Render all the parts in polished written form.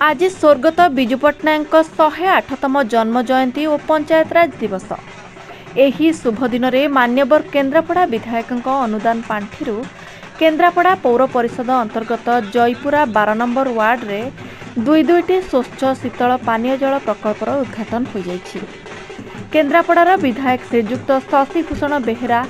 आज स्वर्गत विजु पट्टनायक 108तम जन्म जयंती और पंचायतराज दिवस। एही शुभ दिन में मान्यवर केन्द्रापड़ा विधायक अनुदान पांठि केन्द्रापड़ा पौर परिषद अंतर्गत जयपुरा 12 नंबर वार्ड रे दुईटी स्वच्छ शीतल पानीय जल प्रकल्पर उद्घाटन हो जाइछि। केन्द्रापड़ार विधायक श्रीजुक्त शशिभूषण बेहेरा,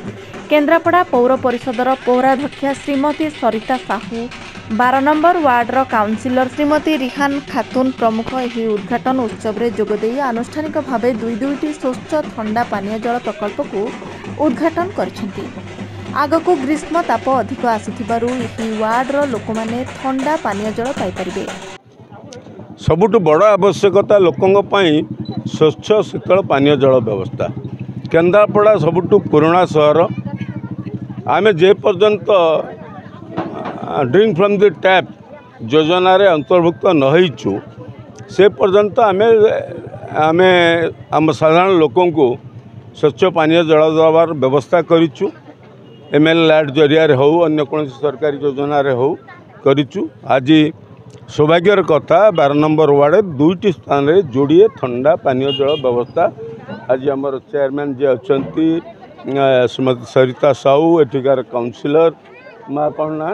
केन्द्रापड़ा पौर परिषदर पौराध्यक्षा श्रीमती सरिता साहू, 12 नंबर वार्डर काउंसिलर श्रीमती रिहान खातून प्रमुख यह उद्घाटन उत्सव में जोगदे आनुष्ठानिक भाव दुईटी स्वच्छ ठंडा पानीय जल प्रकल्प को उद्घाटन करछंती। आगको ग्रीष्म ताप अधिक आसुथिबारु यह वार्डर लोक माने ठंडा पानीय जल पाई परिबे। सबुठ बड़ आवश्यकता लोकों स्वच्छ शीतल पानीय जल व्यवस्था। केन्द्रापड़ा सबुठ पुराना सहर। आम जे पर्यंत ड्रिंक फ्रॉम द टैप योजना रे अंतर्भुक्त नहींचु से पर्यंत आम साधारण लोकों को स्वच्छ पानीय जल देवार व्यवस्था करिचु। MLAD जरिया हो अन्य कौन सरकारी योजना रे हो करिचु। आज सौभाग्यर कथा 12 नंबर वार्ड दुईटी स्थान रे जोड़िए ठंडा पानीय जल व्यवस्था। आज आमर चेयरमैन जी अच्छा श्रीमती सरिता साहू, एठिकार काउंसिलर माँ कौन ना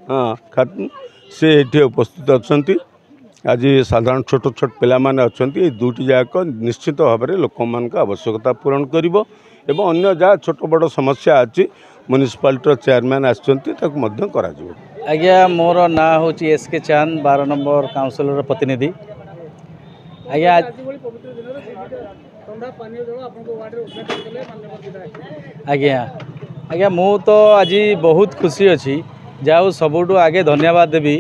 हाँ खातून से ये उपस्थित अच्छा। आज साधारण छोट छोट पिला माने अच्छा दुईटी जाक निश्चित भाव में लोक मान आवश्यकता पूरण करिवो एवं अन्य जहाँ छोट बड़ समस्या अच्छी म्युनिसिपालिटी चेयरमैन आज्ञा। मोर ना हूँ SK चांद, 12 नंबर काउंसिलर प्रतिनिधि। आज्ञा आज्ञा मु तो आज बहुत खुशी अच्छी। जाऊ सबुठु आगे धन्यवाद देवी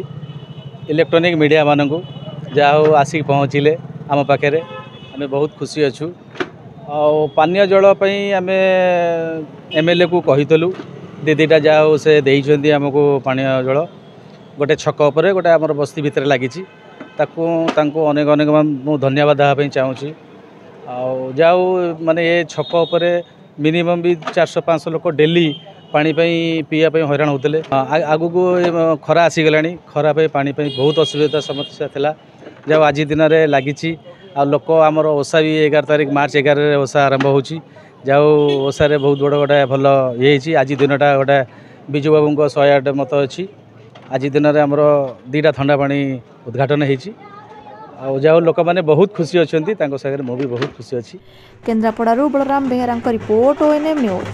इलेक्ट्रॉनिक मीडिया मानू जाऊ आसिक पहुँचले आम पाखे। आम बहुत खुशी अच्छु। पानीय जल आम MLA को कहीलु दीदीटा जाऊ से देइछंती हमको पानीय जल गोटे छक उपरे गोटे आमर बस्ती भितर लगी ताकू अनेक अनेक मु धन्यवाद देवाई चाहूँगी। जाऊ माने ये छक उपरे मिनिमम भी 400-500 लोक डेली पानी पीवा हैरान होते। आगु को खरा आसीगला खरा पानी बहुत असुविधा समस्या थिला। जाऊ आज दिन में लगी लोक आमर ओषा भी 11 तारीख मार्च 11 ओषा आरंभ होची। जाऊ ओषारे बहुत बड़ गोटे भल ये आज दिनटा गोटे विजु बाबू 108 मत अच्छी। आज दिन में आमर 2टा ठंडा पानी उद्घाटन होती। जाऊ लोक मैंने बहुत खुशी अच्छा, मुझे बहुत खुशी अच्छी। केन्द्रापड़ारू Balaram Behera report ONM news.